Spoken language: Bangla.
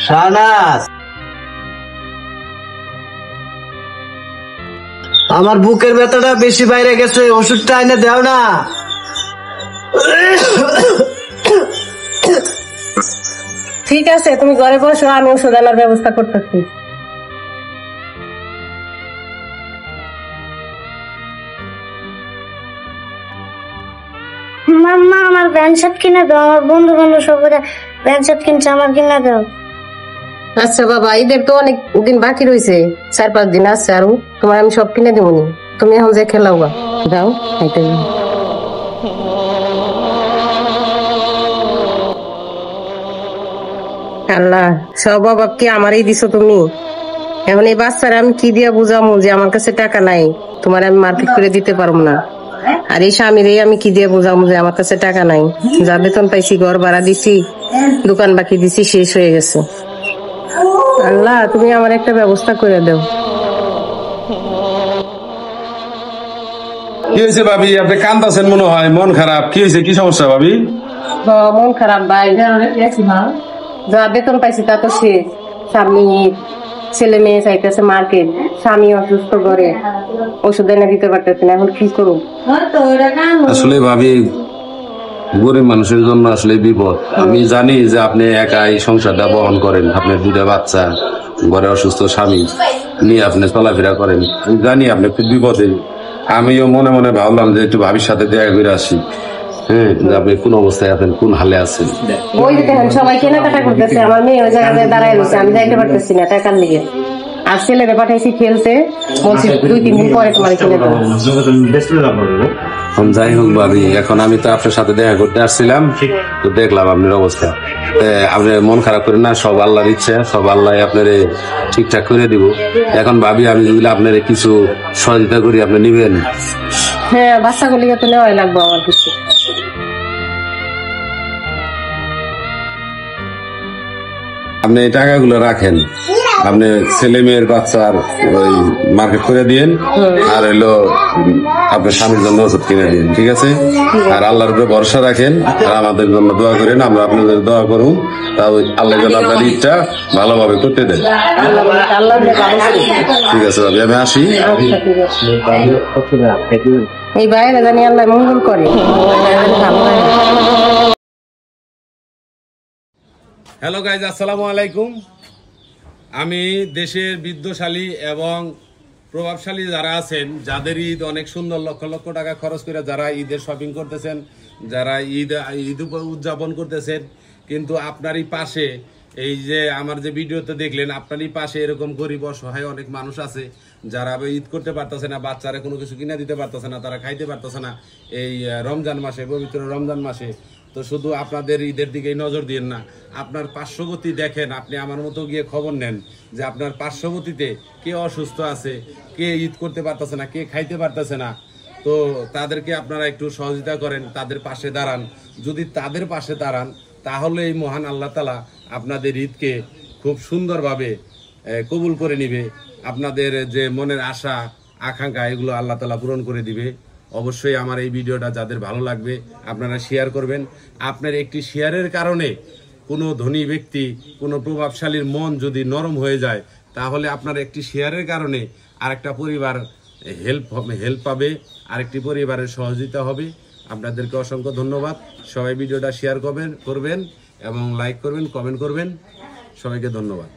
শাহনাজ, আমার বুকের ব্যথাটা বেশি বাইরে গেছে, ওষুধটা এনে দাও না। ঠিক আছে, তুমি ঘরে বসো, আমি ওষুধ আনার ব্যবস্থা করতেছি। মাম্মা, আমার প্যান্ট শার্ট কিনে দাও। আমার বন্ধু বান্ধব সবাই প্যান্ট শার্ট কিনছে, আমার কিনে দাও। আচ্ছা বাবা, ঈদের তো অনেক দিন বাকি রয়েছে, 4-5 দিন আছে আরো, তোমার আমি সব কিনে দেবো। তুমি এখন যে খেলাও গা, যাও খাইতে যাও। আল্লাহ, সব অভাব কি আমারই দিছো তুমি? এখন এই বাচ্চারা আমি কি দিয়া বুঝামু যে আমার কাছে টাকা নাই, তোমার আমি মার্কেট করে দিতে পারবো না? আর এই স্বামীরে আমি কি দিয়ে বুঝামু যে আমার কাছে টাকা নাই? যা বেতন পাইছি, ঘর ভাড়া দিছি, দোকান বাকি দিছি, শেষ হয়ে গেছে। আল্লাহ, তুমি আমার একটা ব্যবস্থা করে দাও। কি হয়েছে ভাবি? আপনি কান্দাছেন মনে হয়, মন খারাপ। কি হয়েছে? কি সমস্যা ভাবি? মন খারাপ ভাই, যা বেতন পাইছি তা তো শেষ। স্বামী, ছেলে মেয়ে চাইতেছে মার্কেট, স্বামী অসুস্থ, করে ওষুধ এনে দিতে পারতেছে না, এখন কি করবো? আসলে ভাবি, গরিব মানুষের জন্য আসলে বিপদ। আমি জানি যে আপনি একাই সংসারটা বহন করেন, আপনার 2টা বাচ্চা, ঘরে অসুস্থ স্বামী নিয়ে আপনি চলাফেরা করেন। আমি জানি আপনি খুব বিপদে। আমিও মনে মনে ভাবলাম যে একটু ভাবির সাথে দেখা করে আসি। হ্যাঁ, আপনি কোন অবস্থায় আছেন, কোন হালে আছেন। ওই দেখেন সবাই কেনাকাটা করতেছে, আমার মেয়ে ওই জায়গায় দাঁড়ায় রয়েছে, আমি যাইতে পারতেছি না টাকার লিগে। আর ছেলেকে পাঠাইছি খেলতে, বলছি 2-3 দিন পরে তোমার কিনে দেবো। যাই হোক ভাবি, এখন আমি তো আপনার সাথে দেখা করতে আসছিলাম, তো দেখলাম আপনার অবস্থা। আপনি মন খারাপ করেন না, সব আল্লাহর ইচ্ছা, সব আল্লাহ আপনার ঠিকঠাক করে দিব। এখন ভাবি, আমি যদি আপনার কিছু সহযোগিতা করি, আপনি নিবেন? হ্যাঁ, বাচ্চাগুলিকে তো নেওয়াই লাগবে আমার কিছু। আপনি এই টাকাগুলো রাখেন, আপনি ছেলে মেয়ের বাচ্চার ওই মার্কেট করে দিয়েন, আর হইলো আপনার স্বামীর জন্য ওষুধ কিনে দিন, ঠিক আছে? আর আল্লাহর উপরে ভরসা রাখেন, আর আমাদের জন্য দোয়া করেন, আমরা আপনাদের দোয়া করুন, তাও আল্লাহ যেন আপনার ইচ্ছা ভালোভাবে করতে দেন। ঠিক আছে ভাবি, আমি আসি। এই বাইরে জানি আল্লাহ মঙ্গল করে। হ্যালো গাইজ, আসসালামু আলাইকুম। আমি দেশের বিত্তশালী এবং প্রভাবশালী যারা আছেন, যাদের ঈদ অনেক সুন্দর, লক্ষ লক্ষ টাকা খরচ করে যারা ঈদের শপিং করতেছেন, যারা ঈদ উদযাপন করতেছেন, কিন্তু আপনারই পাশে, এই যে আমার যে ভিডিওতে দেখলেন, আপনারই পাশে এরকম গরিব অসহায় অনেক মানুষ আছে যারা ঈদ করতে পারতেছে না, বাচ্চারা কোনো কিছু কিনে দিতে পারতেছে না, তারা খাইতে পারতেছে না এই রমজান মাসে, পবিত্র রমজান মাসে। তো শুধু আপনাদের ঈদের দিকেই নজর দিন না, আপনার পার্শ্ববর্তী দেখেন, আপনি আমার মতো গিয়ে খবর নেন যে আপনার পার্শ্ববর্তীতে কে অসুস্থ আছে, কে ঈদ করতে পারতেছে না, কে খাইতে পারতেছে না। তো তাদেরকে আপনারা একটু সহযোগিতা করেন, তাদের পাশে দাঁড়ান। যদি তাদের পাশে দাঁড়ান, তাহলে এই মহান আল্লাহ তাআলা আপনাদের ঈদকে খুব সুন্দরভাবে কবুল করে নিবে। আপনাদের যে মনের আশা আকাঙ্ক্ষা, এগুলো আল্লাহ তাআলা পূরণ করে দিবে। অবশ্যই আমার এই ভিডিওটা যাদের ভালো লাগবে, আপনারা শেয়ার করবেন। আপনার একটি শেয়ারের কারণে কোনো ধনী ব্যক্তি, কোনো প্রভাবশালীর মন যদি নরম হয়ে যায়, তাহলে আপনার একটি শেয়ারের কারণে আরেকটা পরিবার হেল্প পাবে, আরেকটি পরিবারের সহযোগিতা হবে। আপনাদেরকে অসংখ্য ধন্যবাদ। সবাই ভিডিওটা শেয়ার করবেন এবং লাইক করবেন, কমেন্ট করবেন। সবাইকে ধন্যবাদ।